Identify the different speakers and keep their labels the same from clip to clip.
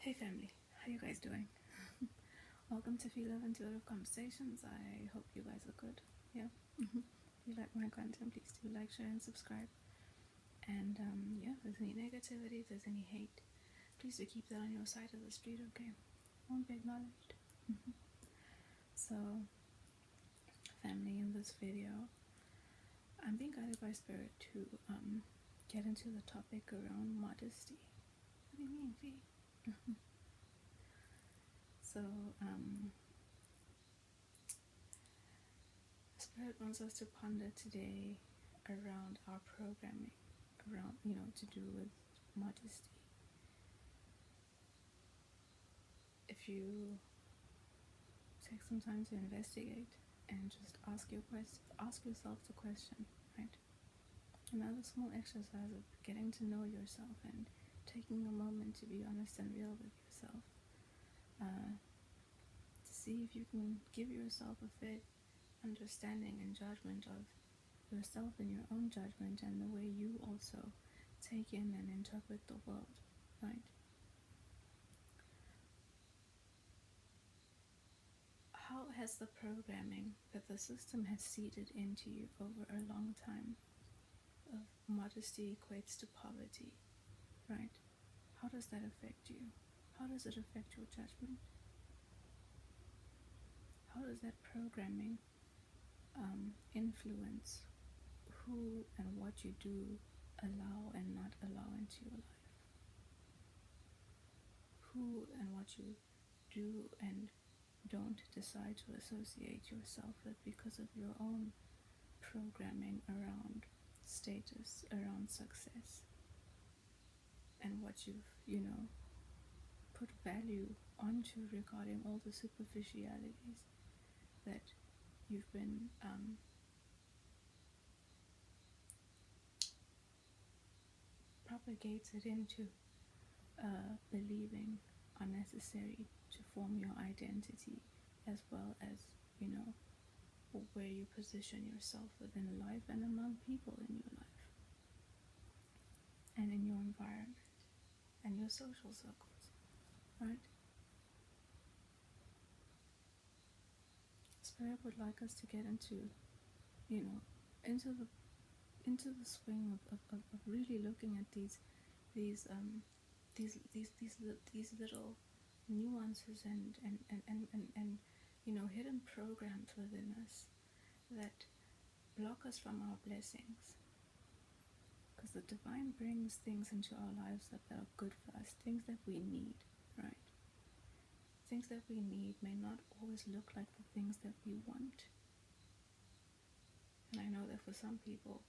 Speaker 1: Hey family, how you guys doing? Welcome to Phie.Love Intuitive Conversations. I hope you guys are good. Yeah. If you like my content, please do like, share, and subscribe. And if there's any negativity, if there's any hate, please do keep that on your side of the street, okay? Won't be acknowledged. So, family, in this video, I'm being guided by Spirit to get into the topic around modesty. What do you mean, Phie? So, Spirit wants us to ponder today around our programming, around, to do with modesty. If you take some time to investigate and just ask yourself the question, right? Another small exercise of getting to know yourself and taking a moment to be honest and real with yourself. To see if you can give yourself a fair understanding and judgment of yourself and your own judgment and the way you also take in and interpret the world, right? How has the programming that the system has seeded into you over a long time of modesty equates to poverty, right? How does that affect you? How does it affect your judgment? How does that programming influence who and what you do allow and not allow into your life? Who and what you do and don't decide to associate yourself with because of your own programming around status, around success, and what you've, put value onto regarding all the superficialities that you've been propagated into believing are necessary to form your identity, as well as, where you position yourself within life and among people in your life and in your environment and your social circles, right? Spirit would like us to get into the swing of really looking at these little nuances and hidden programs within us that block us from our blessings. Because the divine brings things into our lives that are good for us, things that we need, right? Things that we need may not always look like the things that we want. And I know that for some people,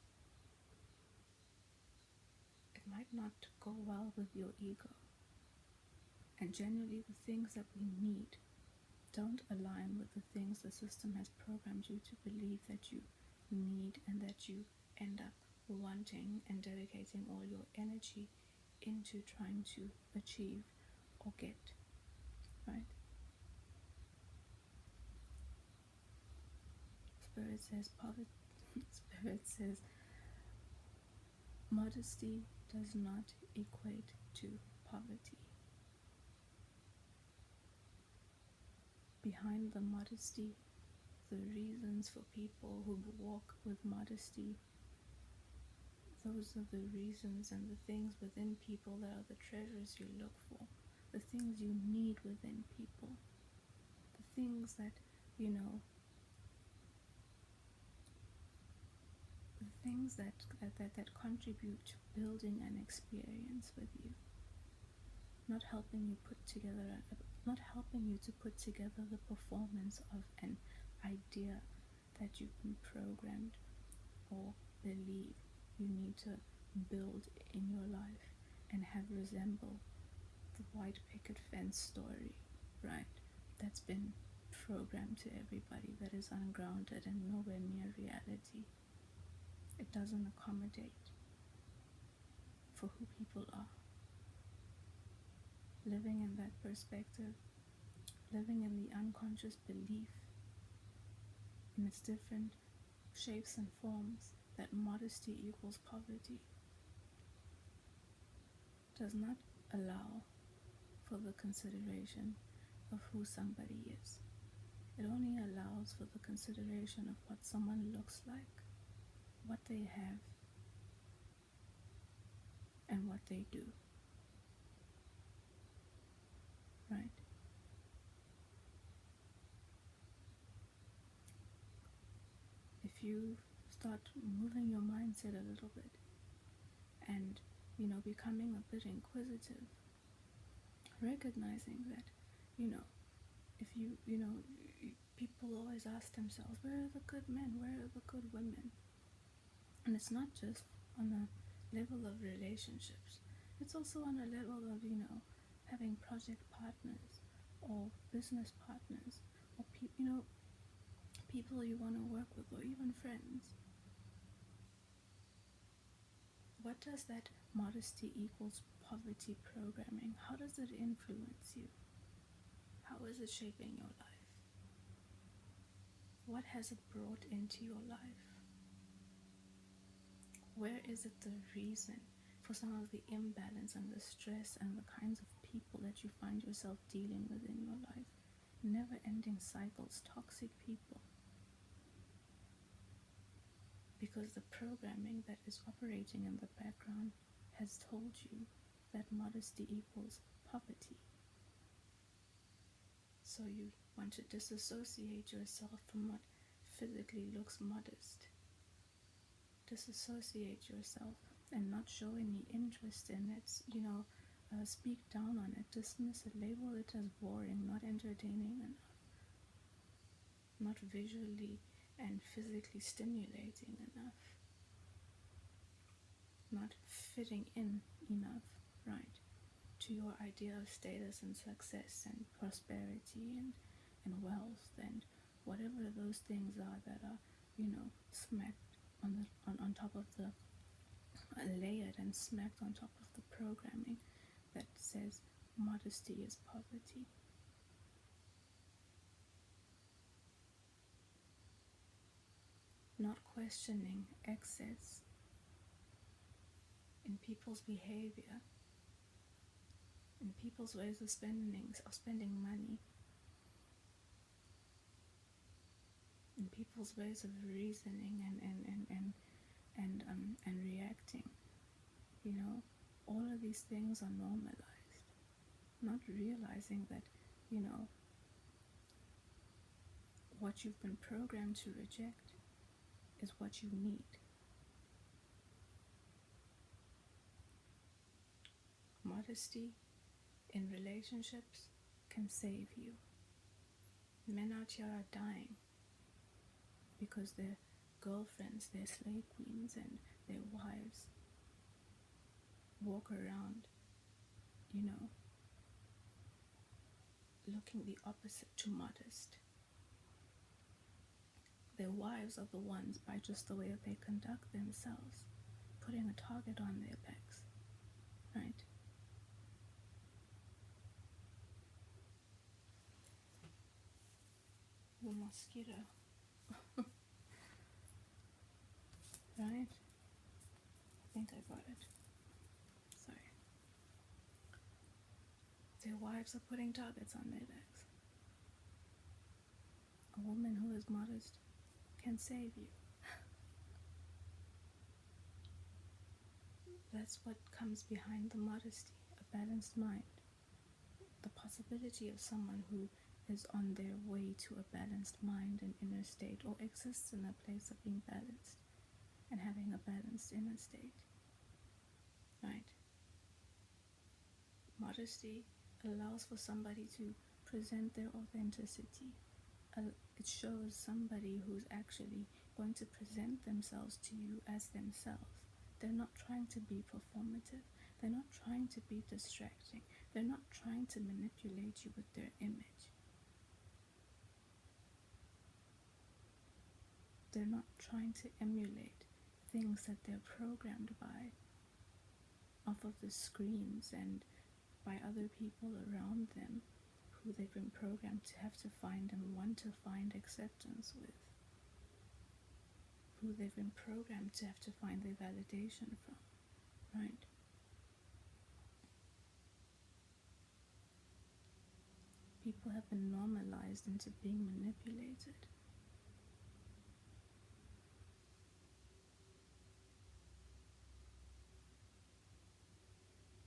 Speaker 1: it might not go well with your ego. And generally, the things that we need don't align with the things the system has programmed you to believe that you need and that you end up wanting and dedicating all your energy into trying to achieve or get, right? Spirit says modesty does not equate to poverty. Behind the modesty, the reasons for people who walk with modesty, those are the reasons and the things within people that are the treasures you look for, the things you need within people, the things that, the things that contribute to building an experience with you, not helping you to put together the performance of an idea that you've been programmed or believe you need to build in your life and have resemble the white picket fence story, right? That's been programmed to everybody, that is ungrounded and nowhere near reality. It doesn't accommodate for who people are. Living in that perspective, living in the unconscious belief in its different shapes and forms that modesty equals poverty, does not allow for the consideration of who somebody is. It only allows for the consideration of what someone looks like, what they have, and what they do. Right? If you start moving your mindset a little bit and, becoming a bit inquisitive, recognizing that, if people always ask themselves, where are the good men? Where are the good women? And it's not just on a level of relationships. It's also on a level of, having project partners or business partners or people you want to work with, or even friends. What does that modesty equals poverty programming, how does it influence you? How is it shaping your life? What has it brought into your life? Where is it the reason for some of the imbalance and the stress and the kinds of people that you find yourself dealing with in your life? Never-ending cycles, toxic people. Because the programming that is operating in the background has told you that modesty equals poverty. So you want to disassociate yourself from what physically looks modest. Disassociate yourself and not show any interest in it, speak down on it, dismiss it, label it as boring, not entertaining enough, not visually and physically stimulating enough, not fitting in enough, right, to your idea of status and success and prosperity and wealth and whatever those things are that are, smacked on top of the layered and smacked on top of the programming that says modesty is poverty. Not questioning excess in people's behavior, in people's ways of spending money, in people's ways of reasoning and reacting. All of these things are normalized. Not realizing that, what you've been programmed to reject is what you need. Modesty in relationships can save you. Men out here are dying because their girlfriends, their slave queens, and their wives walk around, looking the opposite to modest. Their wives are the ones, by just the way that they conduct themselves, putting a target on their backs, right? The mosquito. Right? I think I got it. Sorry. Their wives are putting targets on their backs. A woman who is modest can save you. That's what comes behind the modesty, a balanced mind. The possibility of someone who is on their way to a balanced mind and inner state, or exists in a place of being balanced and having a balanced inner state, right? Modesty allows for somebody to present their authenticity. It shows somebody who's actually going to present themselves to you as themselves. They're not trying to be performative. They're not trying to be distracting. They're not trying to manipulate you with their image. They're not trying to emulate things that they're programmed by off of the screens and by other people around them who they've been programmed to have to find and want to find acceptance with, who they've been programmed to have to find their validation from, right? people have been normalized into being manipulated.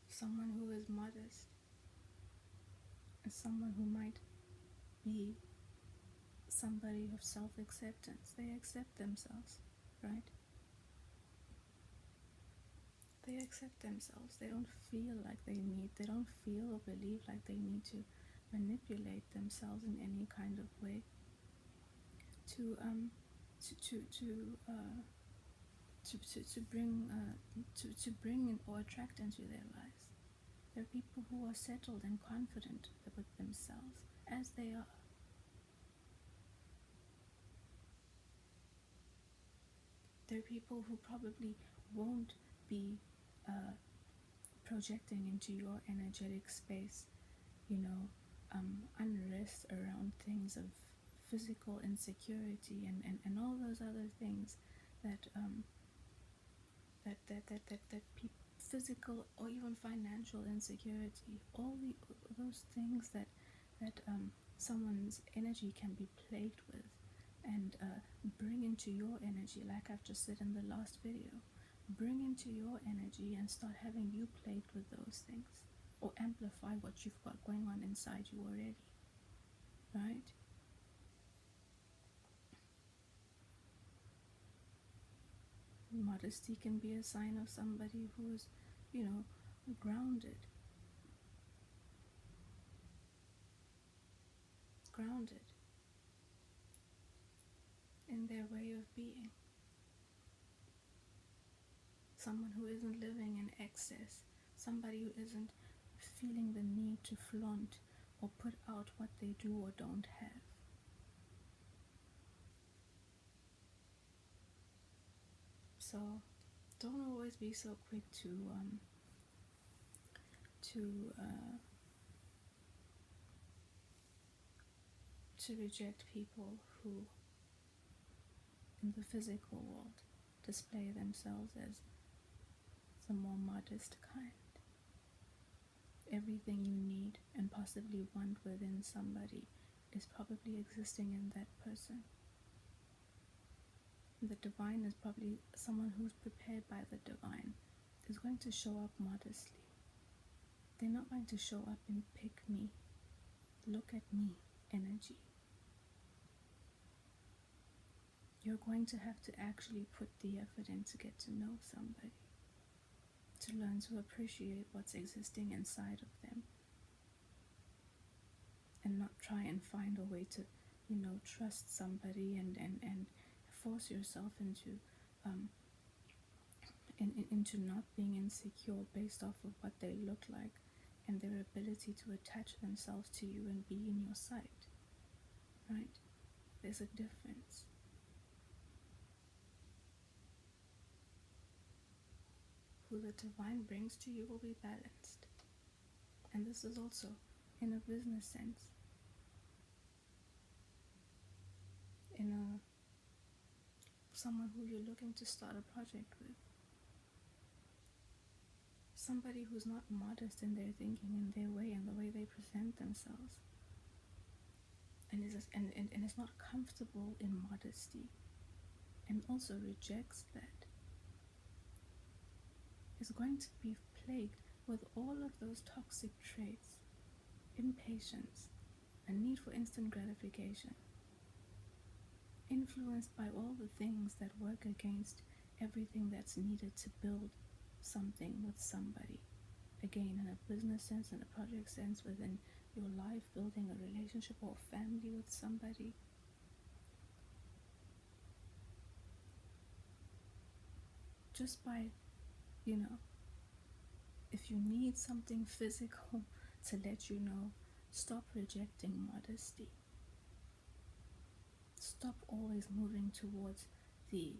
Speaker 1: Someone who is modest is someone who might be somebody of self-acceptance. They accept themselves, right? They accept themselves. They don't feel like they don't feel or believe like they need to manipulate themselves in any kind of way to bring in or attract into their lives. They're people who are settled and confident with themselves as they are. They're people who probably won't be projecting into your energetic space, unrest around things of physical insecurity and all those other things that physical or even financial insecurity, all those things that someone's energy can be plagued with, and bring into your energy, like I've just said in the last video. Bring into your energy and start having you plagued with those things, or amplify what you've got going on inside you already, right? Modesty can be a sign of somebody who is, grounded in their way of being. Someone who isn't living in excess, somebody who isn't feeling the need to flaunt or put out what they do or don't have. So don't always be so quick to reject people who in the physical world display themselves as the more modest kind. Everything you need and possibly want within somebody is probably existing in that person. The divine is probably someone who's prepared by the divine, is going to show up modestly. They're not going to show up in pick me, look at me energy. You're going to have to actually put the effort in to get to know somebody, to learn to appreciate what's existing inside of them, and not try and find a way to, trust somebody and force yourself into not being insecure based off of what they look like and their ability to attach themselves to you and be in your sight, right? There's a difference. Who the divine brings to you will be balanced. And this is also in a business sense, in someone who you're looking to start a project with. Somebody who's not modest in their thinking, in their way, and the way they present themselves, and is not comfortable in modesty, and also rejects that, is going to be plagued with all of those toxic traits: impatience, a need for instant gratification, influenced by all the things that work against everything that's needed to build something with somebody. Again, in a business sense, in a project sense, within your life, building a relationship or family with somebody. Just by, if you need something physical to let you know, stop rejecting modesty. Stop always moving towards the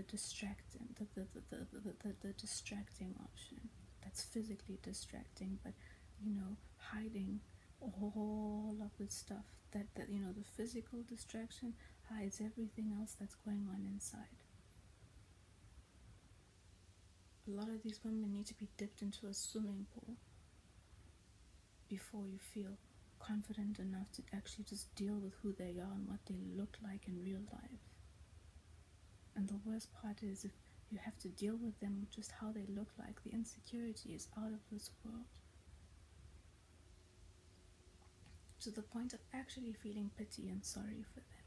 Speaker 1: distracting, the distracting option. That's physically distracting, but hiding all of the stuff that the physical distraction hides everything else that's going on inside. A lot of these women need to be dipped into a swimming pool before you feel confident enough to actually just deal with who they are and what they look like in real life. And the worst part is, if you have to deal with them just how they look like, the insecurity is out of this world, to the point of actually feeling pity and sorry for them,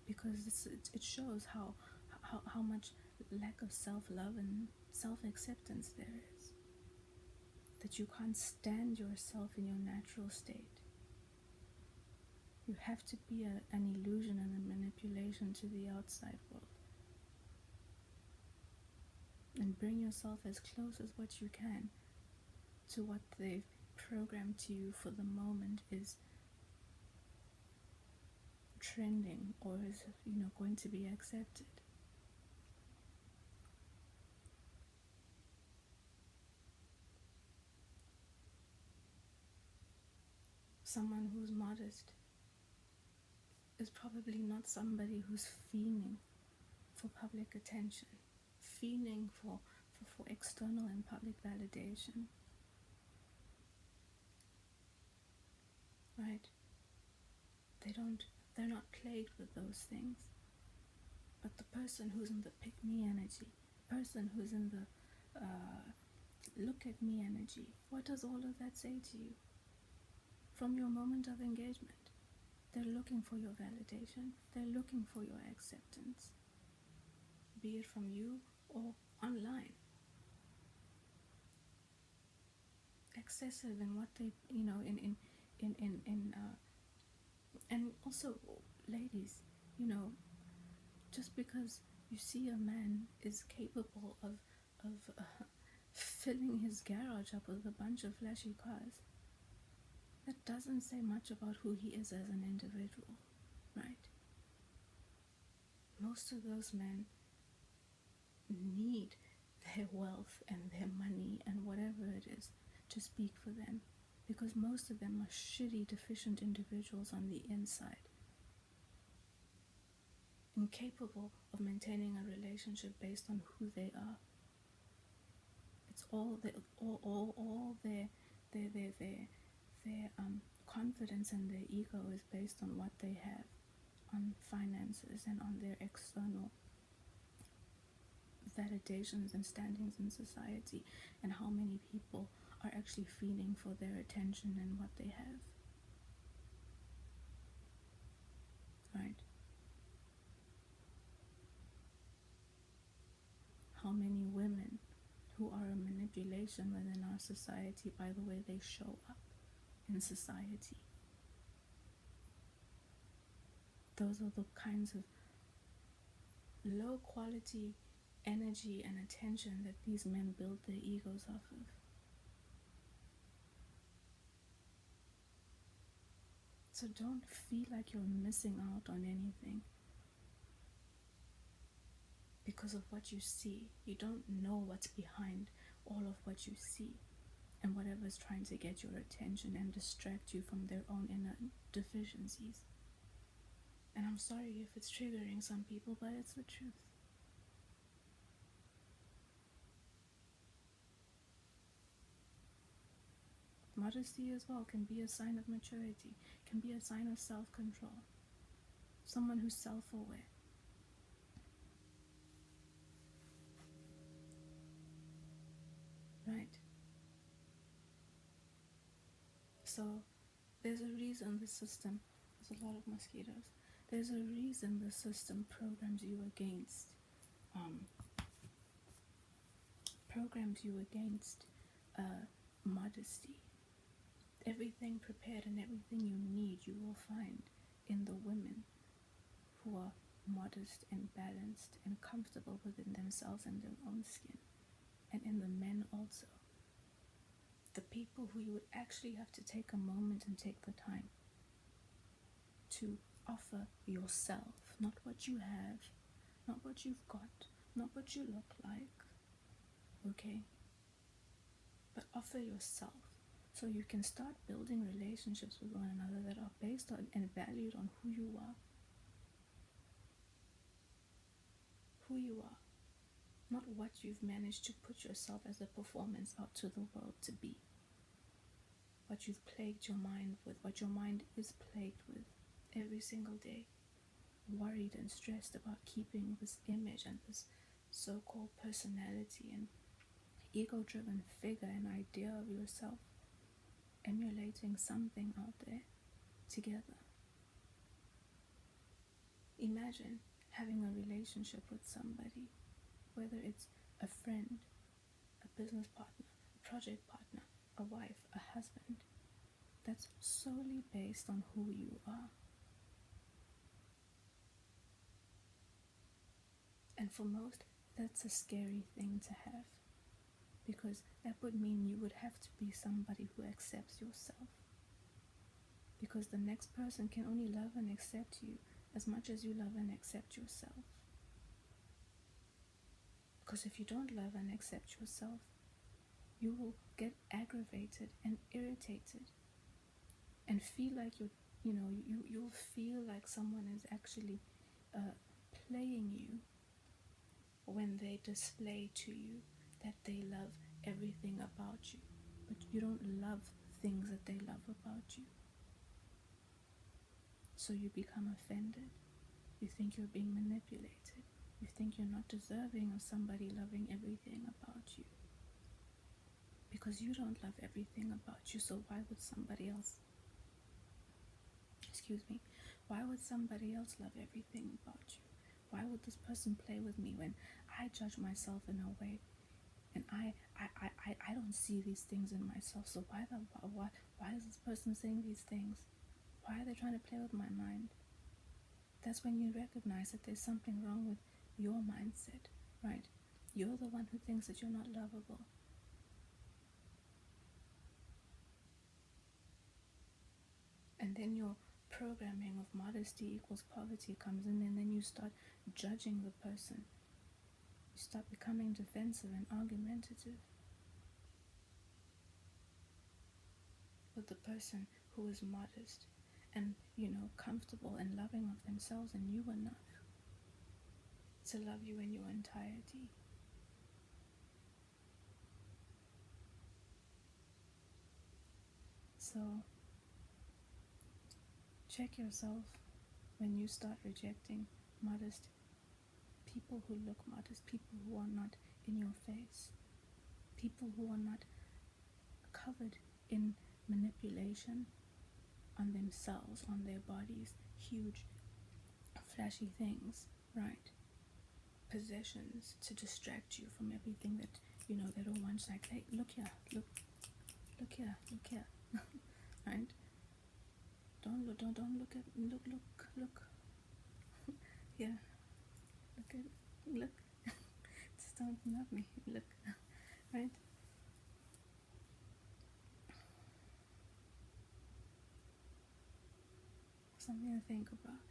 Speaker 1: because it shows how much lack of self-love and self-acceptance there is, that you can't stand yourself in your natural state. You have to be an illusion and a manipulation to the outside world, and bring yourself as close as what you can to what they've programmed to you for the moment is trending, or is going to be accepted. Someone who's modest is probably not somebody who's fiending for public attention, fiending for external and public validation, right? They're not plagued with those things. But the person who's in the pick me energy, person who's in the look at me energy, what does all of that say to you? From your moment of engagement, they're looking for your validation, they're looking for your acceptance, be it from you or online. Excessive in what they, and also, ladies, just because you see a man is capable of filling his garage up with a bunch of flashy cars, that doesn't say much about who he is as an individual, right? Most of those men need their wealth and their money and whatever it is to speak for them, because most of them are shitty, deficient individuals on the inside, incapable of maintaining a relationship based on who they are. It's all their confidence and their ego is based on what they have, on finances and on their external validations and standings in society, and how many people are actually feeding for their attention and what they have, right? How many women who are a manipulation within our society by the way they show up in society. Those are the kinds of low quality energy and attention that these men build their egos off of. So don't feel like you're missing out on anything because of what you see. You don't know what's behind all of what you see and whatever's trying to get your attention and distract you from their own inner deficiencies. And I'm sorry if it's triggering some people, but it's the truth. Modesty as well can be a sign of maturity, can be a sign of self-control. Someone who's self-aware. Right? So there's a reason the system, there's a lot of mosquitoes, there's a reason the system programs you against modesty. Everything prepared and everything you need you will find in the women who are modest and balanced and comfortable within themselves and their own skin, and in the men also. The people who you would actually have to take a moment and take the time to offer yourself, not what you have, not what you've got, not what you look like, okay? But offer yourself, so you can start building relationships with one another that are based on and valued on who you are. Who you are, not what you've managed to put yourself as a performance out to the world to be. what you've plagued your mind with, what your mind is plagued with every single day, worried and stressed about keeping this image and this so-called personality and ego-driven figure and idea of yourself, emulating something out there together. Imagine having a relationship with somebody, whether it's a friend, a business partner, a project partner, a wife, a husband, that's solely based on who you are. And for most, that's a scary thing to have, because that would mean you would have to be somebody who accepts yourself. Because the next person can only love and accept you as much as you love and accept yourself. Because if you don't love and accept yourself, you will get aggravated and irritated and feel like you'll feel like someone is actually playing you when they display to you that they love everything about you, but you don't love things that they love about you. So you become offended. You think you're being manipulated. You think you're not deserving of somebody loving everything about you, because you don't love everything about you. So why would somebody else why would somebody else love everything about you? Why would this person play with me when I judge myself in a way and I don't see these things in myself? So why is this person saying these things? Why are they trying to play with my mind? That's when you recognize that there's something wrong with your mindset, right? You're the one who thinks that you're not lovable. And then your programming of modesty equals poverty comes in, and then you start judging the person. You start becoming defensive and argumentative with the person who is modest and, comfortable and loving of themselves, and you enough to love you in your entirety. So check yourself when you start rejecting modest people who look modest, people who are not in your face, people who are not covered in manipulation on themselves, on their bodies, huge flashy things, right? Possessions to distract you from everything that they don't want. Like, hey, look here, look here, right? Don't look yeah, look just don't love me, look, right? Something to think about.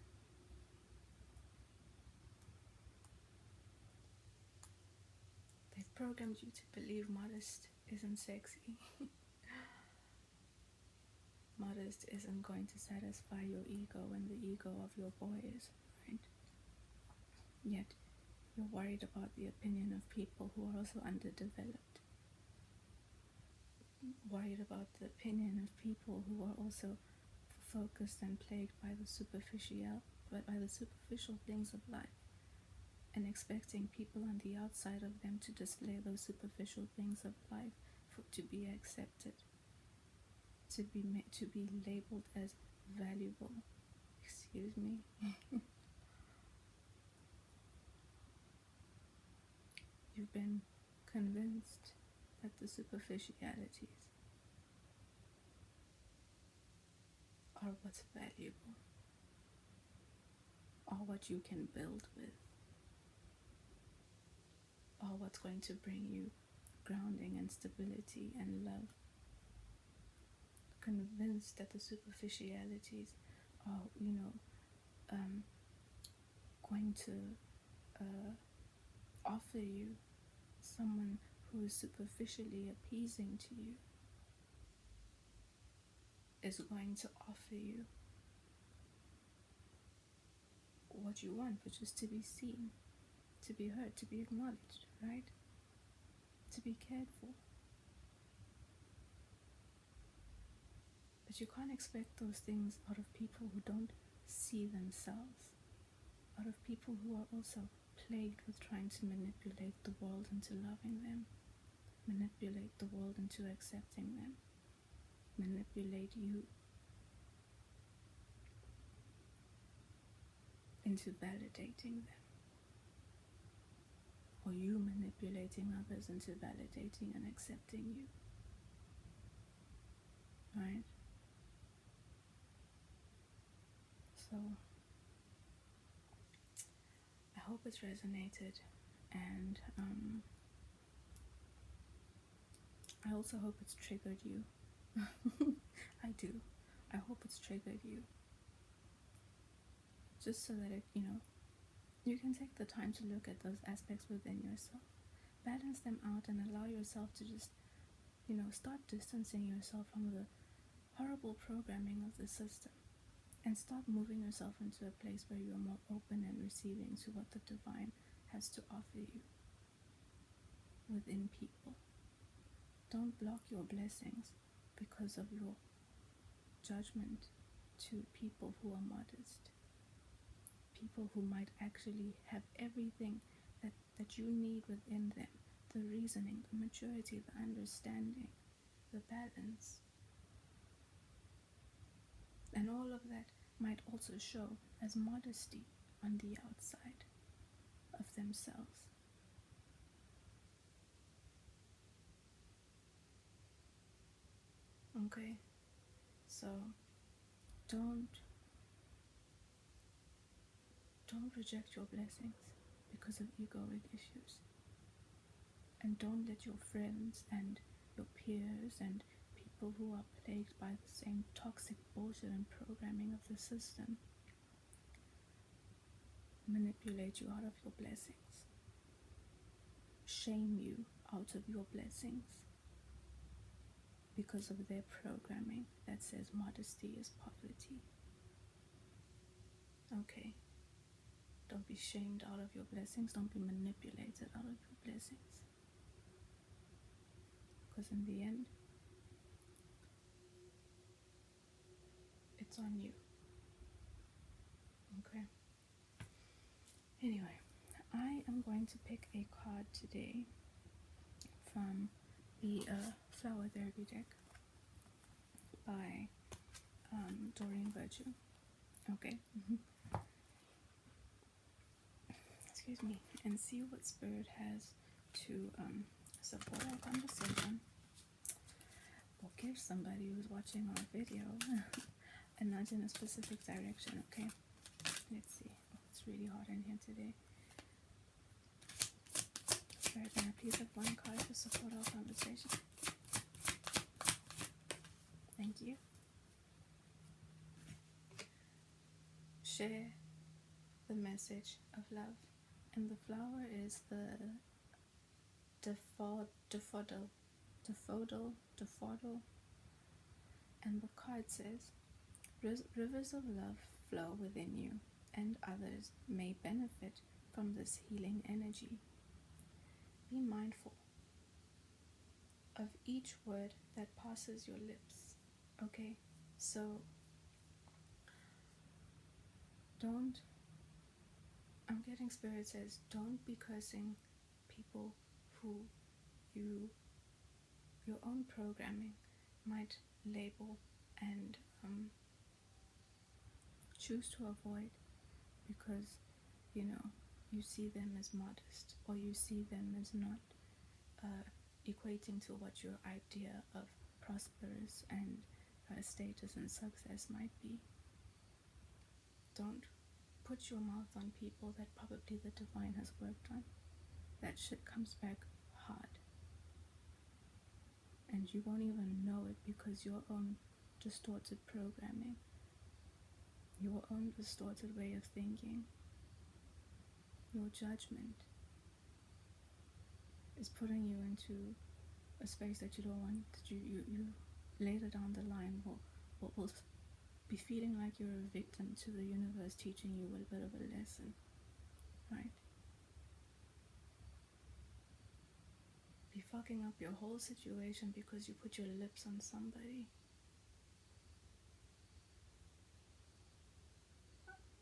Speaker 1: They've programmed you to believe modest isn't sexy. Modest isn't going to satisfy your ego and the ego of your boy is, right? Yet you're worried about the opinion of people who are also underdeveloped. Worried about the opinion of people who are also focused and plagued by the superficial things of life, and expecting people on the outside of them to display those superficial things of life to be accepted, to be labeled as valuable. Excuse me. You've been convinced that the superficialities are what's valuable, are what you can build with, are what's going to bring you grounding and stability and love. Convinced that the superficialities are, going to offer you someone who is superficially appeasing to you, is going to offer you what you want, which is to be seen, to be heard, to be acknowledged, right? To be cared for. But you can't expect those things out of people who don't see themselves, out of people who are also plagued with trying to manipulate the world into loving them, manipulate the world into accepting them, manipulate you into validating them, or you manipulating others into validating and accepting you, right? So I hope it's resonated, and I also hope it's triggered you. I do. I hope it's triggered you, just so that you can take the time to look at those aspects within yourself, balance them out, and allow yourself to just start distancing yourself from the horrible programming of the system, and start moving yourself into a place where you are more open and receiving to what the divine has to offer you within people. Don't block your blessings because of your judgment to people who are modest, people who might actually have everything that you need within them, the reasoning, the maturity, the understanding, the balance. And all of that might also show as modesty on the outside of themselves. Okay? So don't reject your blessings because of egoic issues. And don't let your friends and your peers and people who are plagued by the same toxic bullshit and programming of the system manipulate you out of your blessings, shame you out of your blessings because of their programming that says modesty is poverty. Okay? Don't be shamed out of your blessings. Don't be manipulated out of your blessings. Because in the end, it's on you. Okay? Anyway, I am going to pick a card today from the Flower Therapy deck by Doreen Virtue. Okay? Excuse me. And see what Spirit has to support our conversation, or give somebody who's watching our video a nudge in a specific direction. Okay? Let's see. Oh, it's really hot in here today. Spirit, can I please have one card to support our conversation? Thank you. Share the message of love. And the flower is the daffodil. And the card says, rivers of love flow within you, and others may benefit from this healing energy. Be mindful of each word that passes your lips. Okay? So I'm getting Spirit says, don't be cursing people who your own programming might label and choose to avoid because you see them as modest, or you see them as not equating to what your idea of prosperous and status and success might be. Don't put your mouth on people that probably the divine has worked on. That shit comes back hard. And you won't even know it because your own distorted programming, your own distorted way of thinking, your judgment is putting you into a space that you don't want, that you later down the line will be feeling like you're a victim to the universe teaching you a bit of a lesson, right? Be fucking up your whole situation because you put your lips on somebody.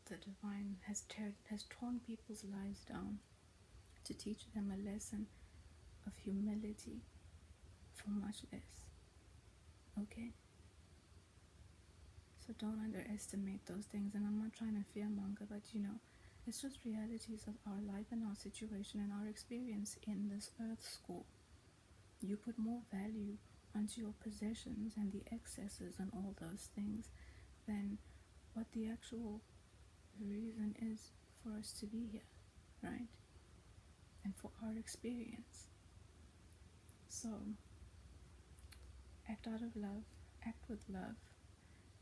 Speaker 1: the divine has torn people's lives down to teach them a lesson of humility for much less. Okay? So don't underestimate those things. And I'm not trying to fearmonger, but it's just realities of our life and our situation and our experience in this earth school. You put more value onto your possessions and the excesses and all those things than what the actual reason is for us to be here, right? And for our experience. So, act out of love, act with love,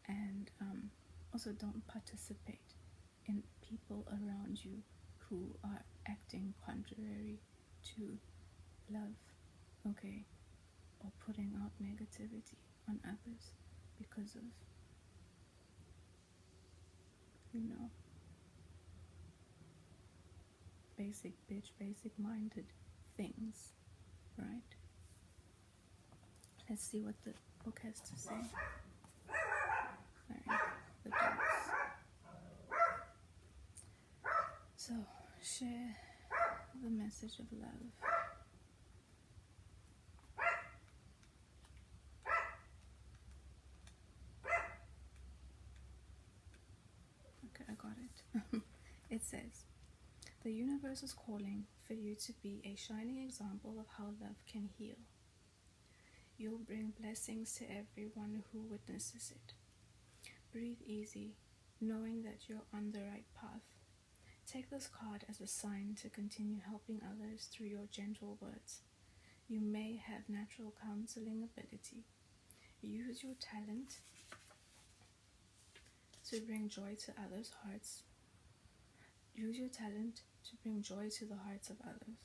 Speaker 1: and also don't participate in people around you who are acting contrary to love, okay, or putting out negativity on others because of, basic bitch, basic minded things, right? Let's see what the book has to say. Sorry, the dogs. So, share the message of love. Okay, I got it. It says, the universe is calling for you to be a shining example of how love can heal. You'll bring blessings to everyone who witnesses it. Breathe easy, knowing that you're on the right path. Take this card as a sign to continue helping others through your gentle words. You may have natural counseling ability. Use your talent to bring joy to others' hearts. Use your talent to bring joy to the hearts of others.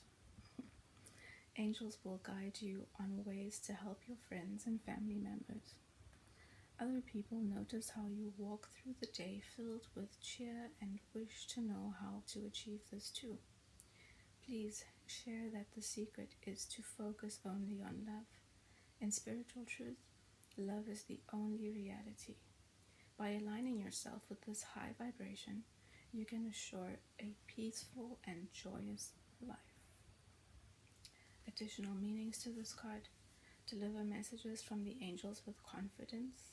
Speaker 1: Angels will guide you on ways to help your friends and family members. Other people notice how you walk through the day filled with cheer and wish to know how to achieve this too. Please share that the secret is to focus only on love. In spiritual truth, love is the only reality. By aligning yourself with this high vibration, you can assure a peaceful and joyous life. Additional meanings to this card: deliver messages from the angels with confidence.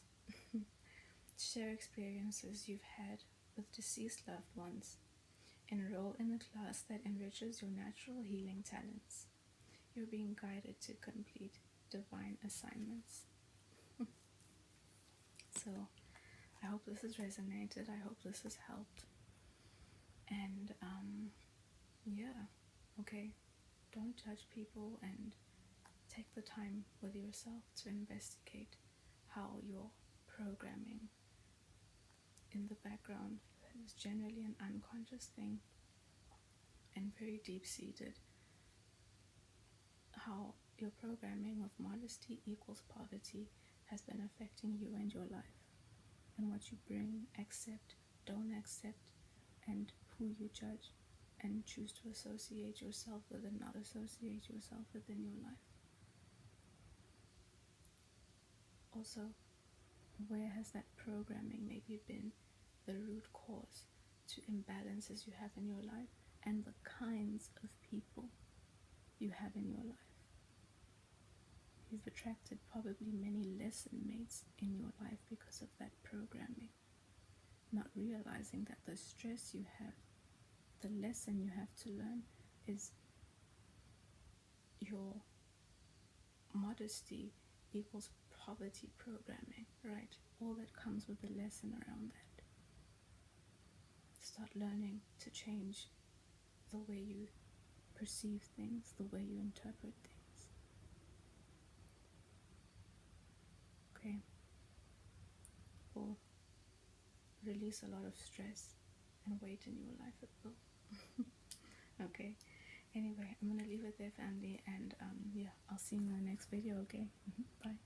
Speaker 1: Share experiences you've had with deceased loved ones. Enroll in a class that enriches your natural healing talents. You're being guided to complete divine assignments. So, I hope this has resonated. I hope this has helped. And, okay. Don't judge people and take the time with yourself to investigate how your programming in the background is generally an unconscious thing and very deep-seated, how your programming of modesty equals poverty has been affecting you and your life, and what you bring, accept, don't accept, and who you judge and choose to associate yourself with and not associate yourself within your life. Also, where has that programming maybe been the root cause to imbalances you have in your life and the kinds of people you have in your life? You've attracted probably many lesson mates in your life because of that programming, not realizing that the stress you have, the lesson you have to learn is your modesty equals poverty programming, right? All that comes with the lesson around that. Start learning to change the way you perceive things, the way you interpret things. Okay? Will release a lot of stress and weight in your life, it will. Okay? Anyway, I'm going to leave it there, family, and I'll see you in the next video, okay? Bye.